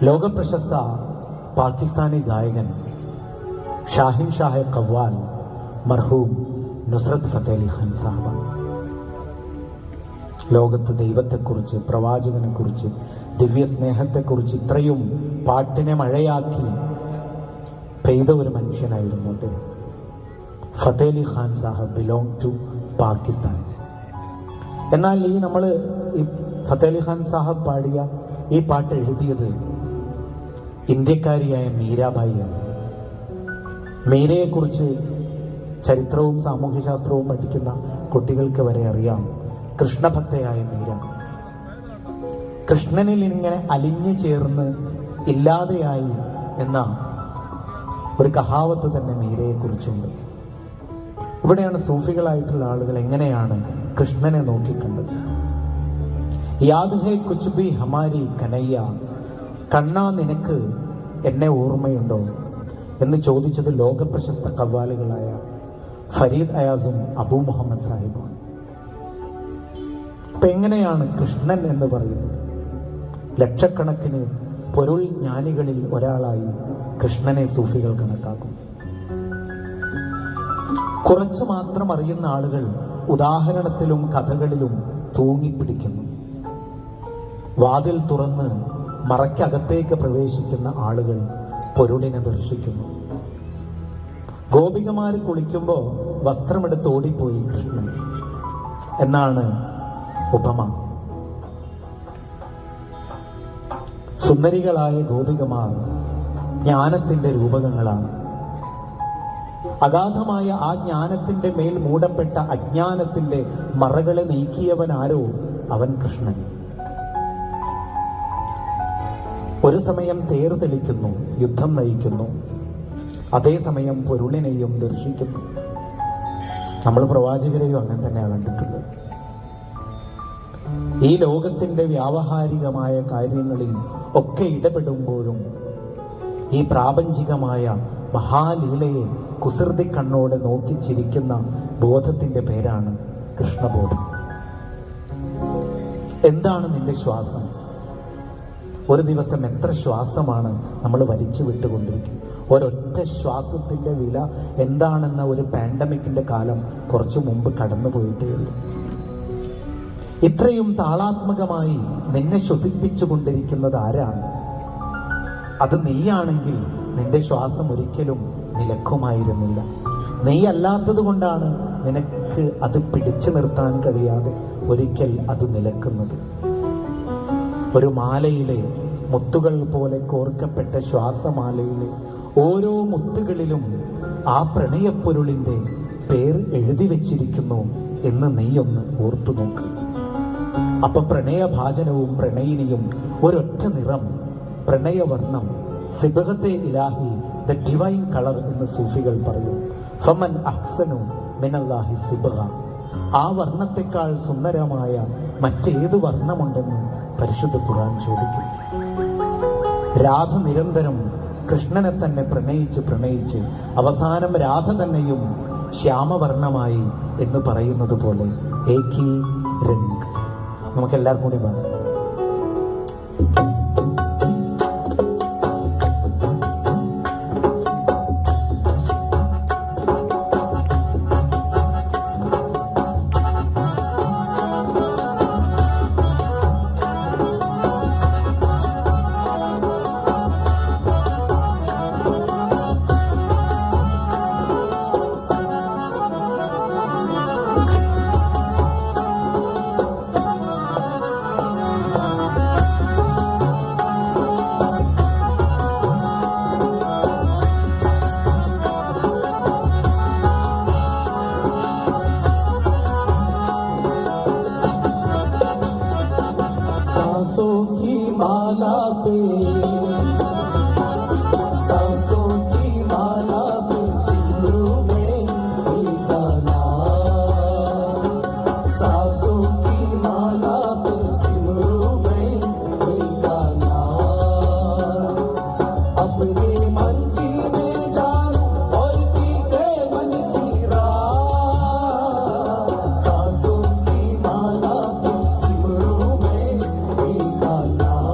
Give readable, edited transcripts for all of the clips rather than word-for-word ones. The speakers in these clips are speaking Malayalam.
ലോകപ്രശസ്ത പാകിസ്ഥാനി ഗായകൻ ഷാഹിൻ ഷാഹെ ഖവ്വാൽ മർഹൂം നുസ്രത് ഫത്തേ അലി ഖാൻ സാഹിബ് ലോകത്ത് ദൈവത്തെക്കുറിച്ച്, പ്രവാചകനെക്കുറിച്ച്, ദിവ്യ സ്നേഹത്തെക്കുറിച്ച് ഇത്രയും പാട്ടിനെ മഴയാക്കി പെയ്ത ഒരു മനുഷ്യനായിരുന്നു അദ്ദേഹം. Fateh Ali Khan Sahib belong to Pakistan. എന്നാൽ ഈ ഫത്തേ അലി ഖാൻ സാഹിബ് പാടിയ ഈ പാട്ട് എഴുതിയത് ഇന്ത്യക്കാരിയായ മീരാബായിയാണ്. മീരയെക്കുറിച്ച് ചരിത്രവും സാമൂഹ്യശാസ്ത്രവും പഠിക്കുന്ന കുട്ടികൾക്ക് വരെ അറിയാം. കൃഷ്ണഭക്തയായ മീര കൃഷ്ണനിൽ ഇങ്ങനെ അലിഞ്ഞു ചേർന്ന് ഇല്ലാതെയായി എന്ന ഒരു കഹാവത്ത് തന്നെ മീരയെക്കുറിച്ചുണ്ട്. ഇവിടെയാണ് സൂഫികളായിട്ടുള്ള ആളുകൾ എങ്ങനെയാണ് കൃഷ്ണനെ നോക്കിക്കണ്ടത്. യാദ് ഹേ കുച്ച് ഭി ഹമാരി കനയ്യ, കണ്ണാ നിനക്ക് എന്നെ ഓർമ്മയുണ്ടോ എന്ന് ചോദിച്ചത് ലോകപ്രശസ്ത ഖവ്വാലുകളായ ഫരീദ് അയാസും അബൂ മുഹമ്മദ് സാഹിബുമാണ്. അപ്പൊ എങ്ങനെയാണ് കൃഷ്ണൻ എന്ന് പറയുന്നത്? ലക്ഷക്കണക്കിന് പൊരുൾ ജ്ഞാനികളിൽ ഒരാളായി കൃഷ്ണനെ സൂഫികൾ കണക്കാക്കും. കുറച്ചു മാത്രം അറിയുന്ന ആളുകൾ ഉദാഹരണത്തിലും കഥകളിലും തൂങ്ങിപ്പിടിക്കുന്നു. വാതിൽ തുറന്ന് മറയ്ക്കകത്തേക്ക് പ്രവേശിക്കുന്ന ആളുകൾ പൊരുളിനെ ദർശിക്കുന്നു. ഗോപികമാര് കുളിക്കുമ്പോൾ വസ്ത്രമെടുത്ത് ഓടിപ്പോയി കൃഷ്ണൻ എന്നാണ് ഉപമ. സുന്ദരികളായ ഗോപികമാർ ജ്ഞാനത്തിന്റെ രൂപകങ്ങളാണ്. അഗാധമായ ആ ജ്ഞാനത്തിന്റെ മേൽ മൂടപ്പെട്ട അജ്ഞാനത്തിന്റെ മറകളെ നീക്കിയവൻ ആരോ, അവൻ കൃഷ്ണൻ. ഒരു സമയം തേർ തെളിക്കുന്നു, യുദ്ധം നയിക്കുന്നു, അതേസമയം പൊരുളിനെയും ദർശിക്കുന്നു. നമ്മൾ പ്രവാചകരെയും അങ്ങനെ തന്നെയാണ് കണ്ടിട്ടുള്ളത്. ഈ ലോകത്തിന്റെ വ്യാവഹാരികമായ കാര്യങ്ങളിൽ ഒക്കെ ഇടപെടുമ്പോഴും ഈ പ്രാപഞ്ചികമായ മഹാലീലയെ കുസൃതി കണ്ണോടെ നോക്കി ചിരിക്കുന്ന ബോധത്തിന്റെ പേരാണ് കൃഷ്ണബോധം. എന്താണ് നിന്റെ ശ്വാസം? ഒരു ദിവസം എത്ര ശ്വാസമാണ് നമ്മൾ വലിച്ചു വിട്ടുകൊണ്ടിരിക്കുന്നത്? ഒരൊറ്റ ശ്വാസത്തിന്റെ വില എന്താണെന്ന ഒരു പാൻഡമിക്കിന്റെ കാലം കുറച്ചു മുമ്പ് കടന്നു പോയിട്ടേയുള്ളൂ. ഇത്രയും താളാത്മകമായി നിന്നെ ശ്വസിപ്പിച്ചു കൊണ്ടിരിക്കുന്നത് ആരാണ്? അത് നീയാണെങ്കിൽ നിന്റെ ശ്വാസം ഒരിക്കലും നിലക്കുമായിരുന്നില്ല. നീ അല്ലാത്തത് കൊണ്ടാണ് നിനക്ക് അത് പിടിച്ചു നിർത്താൻ കഴിയാതെ ഒരിക്കൽ അത് നിലക്കുന്നത്. ഒരു മാലയിലെ മുത്തുകൾ പോലെ കോർക്കപ്പെട്ട ശ്വാസമാലയിലെ ഓരോ മുത്തുകളിലും ആ പ്രണയപ്പൊരുളിന്റെ പേർ എഴുതി വെച്ചിരിക്കുന്നു എന്ന് നീയൊന്ന് ഓർത്തു നോക്ക്. അപ്പൊ പ്രണയഭാജനവും പ്രണയിനിയും ഒരൊറ്റ നിറം, പ്രണയവർണ്ണം, സിബഗത്തെ ഇലാഹി, ദ ഡിവൈൻ കളർ എന്ന് സൂഫികൾ പറയും. ഫമൻ അഹ്സനു മിനല്ലാഹി സിബഗ, ആ വർണ്ണത്തെക്കാൾ സുന്ദരമായ മറ്റേത് വർണ്ണമുണ്ടെന്ന് പരിശുദ്ധ ഖുർആൻ ചോദിക്കും. രാധ നിരന്തരം കൃഷ്ണനെ തന്നെ പ്രണയിച്ച് അവസാനം രാധ തന്നെയും ശ്യാമവർണ്ണമായി എന്ന് പറയുന്നത് പോലെ ഏകി രംഗ്. നമുക്കെല്ലാവർക്കും കൂടി പാടാം. सांसों की माला पे, सांसों की माला पे सिंदूर में एक नाम, सांसों की माला पे सिंदूर में एक नाम, अपने मन की में जान और पीते मन की राह, सांसों की माला पे सिंदूर में एक नाम।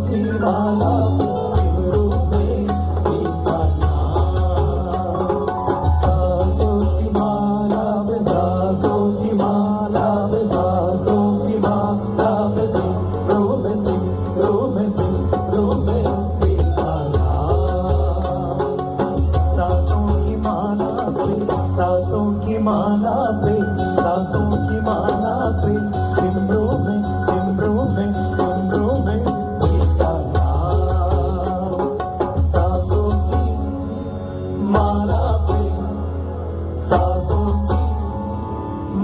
की माला पे सिमरू में गीता नाम। सांसों की माला पे सांसों की माला पे सांसों की माला पे सिमरू में सिमरू में सिमरू में गीता नाम। सांसों की माला पे सांसों की माला पे सांसों की माला पे सिमरू में सिमरू में सिमरू में गीता नाम। सांसों की माला पे सांसों की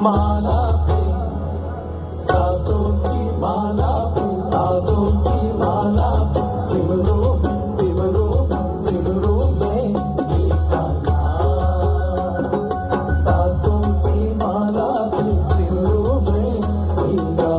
माला पे सांसों की माला पे सांसों की माला पे सिमरू में सिमरू में सिमरू में गीता नाम। सांसों की माला पे सिमरू में Gita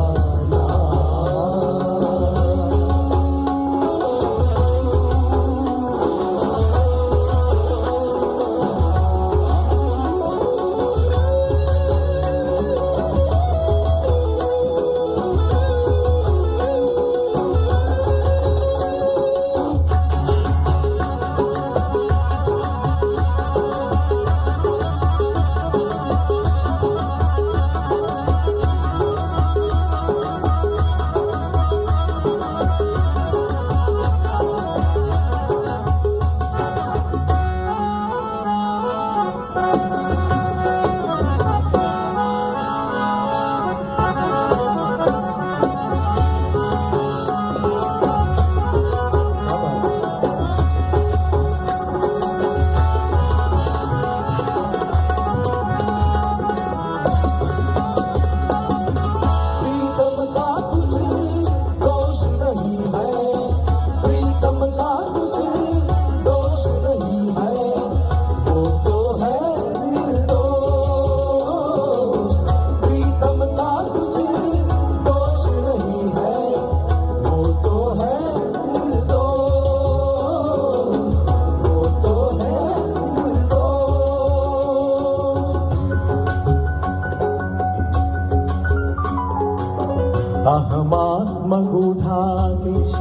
अहमात्मगूढाकेश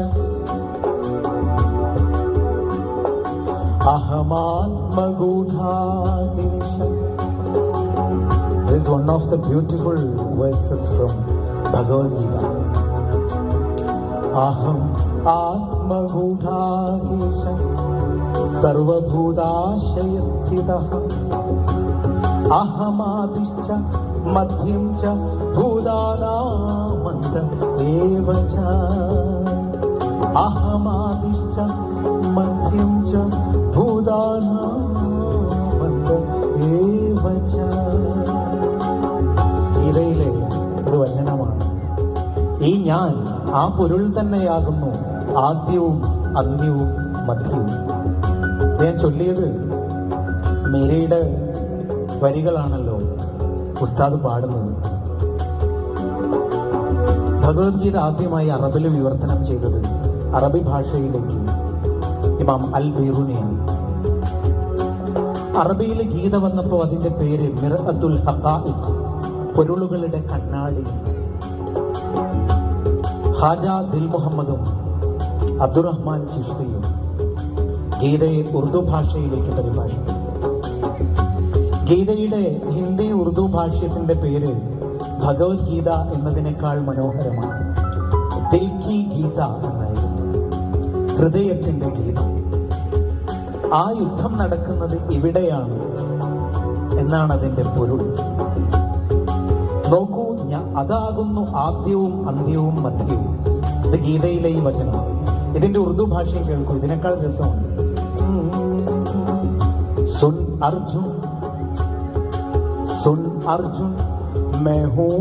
अहमात्मगूढाकेश is one of the beautiful verses from Bhagavad Gita. Aham atmagudhakesh sarvabhutashayasthitah ahamadischa madhyam cha bhutanamant eva cha ahamadischa madhyam cha bhutanamant eva cha. ഗീതയിലെ ഒരു വചനമാണ്. ഈ ഞാൻ ആ പൊരുൾ തന്നെയാകുന്നു ആദ്യവും അന്ത്യവും മധ്യവും. ഞാൻ ചൊല്ലിയത് മേരിയുടെ വരികളാണല്ലോ ഉസ്താദ് പാടുന്നത്. ഭഗവത്ഗീത ആദ്യമായി അറബിൽ വിവർത്തനം ചെയ്തത് അറബി ഭാഷയിലേക്ക് ഇമാം അൽ ബീറുനിയാണ്. അറബിയിൽ ഗീത വന്നപ്പോൾ അതിന്റെ പേര് മിർഅത്തുൽ ഹഖായിഖ്, പൊരുളുകളുടെ കണ്ണാടി. ഹാജ ദിൽ മുഹമ്മദും അബ്ദുറഹ്മാൻ ചിഷ്തിയും ഗീതയെ ഉറുദു ഭാഷയിലേക്ക് പരിഭാഷിച്ചു. ഗീതയുടെ ഹിന്ദി ഉറുദു ഭാഷ്യത്തിന്റെ പേര് ഭഗവത്ഗീത എന്നതിനേക്കാൾ മനോഹരമാണ്. ദിൽ കി ഗീത എന്നായിരുന്നു, ഹൃദയത്തിന്റെ ഗീതം. ആ യുദ്ധം നടക്കുന്നത് ഇവിടെയാണ് എന്നാണ് അതിന്റെ പൊരുൾ. നോക്കൂ, അതാകുന്നു ആദ്യവും അന്ത്യവും മധ്യവും. ഇത് ഗീതയിലെ ഈ വചനം. ഇതിന്റെ ഉറുദു ഭാഷയും കേൾക്കൂ, ഇതിനേക്കാൾ രസമുണ്ട്. സുൻ അർജുൻ सुन अर्जुन मैं हूँ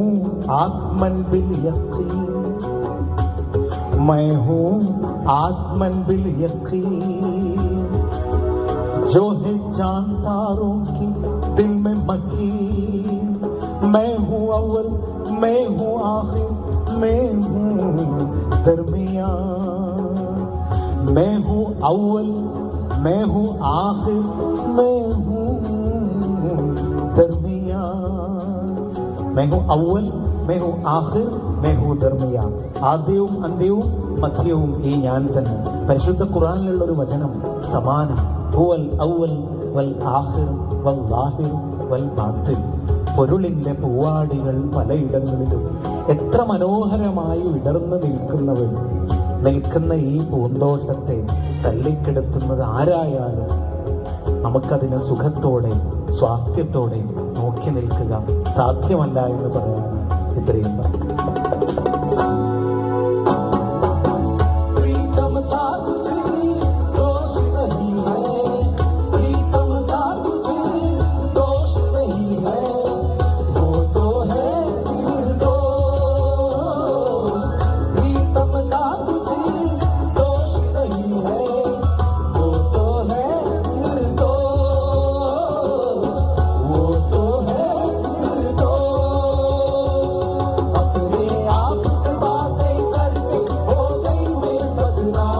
आत्मन बिल यकीन, मैं हूँ आत्मन बिल यकीन, जो है जानतारों की दिल में मकीन, मैं हूँ अव्वल मैं हूँ आखिर मैं हूँ दरमियान, मैं हूँ अव्वल मैं हूँ आखिर मैं हूँ दरमियान, मैं हूँ अव्वल मैं हूँ आखिर मैं हूँ दरमियान. ആദ്യവും അന്ത്യവും മധ്യവും ഈ ഞാൻ തന്നെ. പരിശുദ്ധ ഖുർആനിലുള്ള ഒരു വചനം സമാനം, ഹുവൽ അവ്വൽ വൽ ആഖിർ വൽ ളാഹിർ വൽ ബാത്തിൻ. പൊരുളിൻ്റെ പൂവാടികൾ പലയിടങ്ങളിലും എത്ര മനോഹരമായി വിടർന്നു നിൽക്കുന്ന ഈ പൂന്തോട്ടത്തെ തല്ലിക്കെടുത്തുന്നത് ആരായാലും നമുക്കതിന് സുഖത്തോടെ സ്വാസ്ഥ്യത്തോടെ നോക്കി നിൽക്കുക സാധ്യമല്ല എന്ന് പറയാനാണ് ഇത്രയും अपने आप से बातें करके हो गई मैं बदनाम।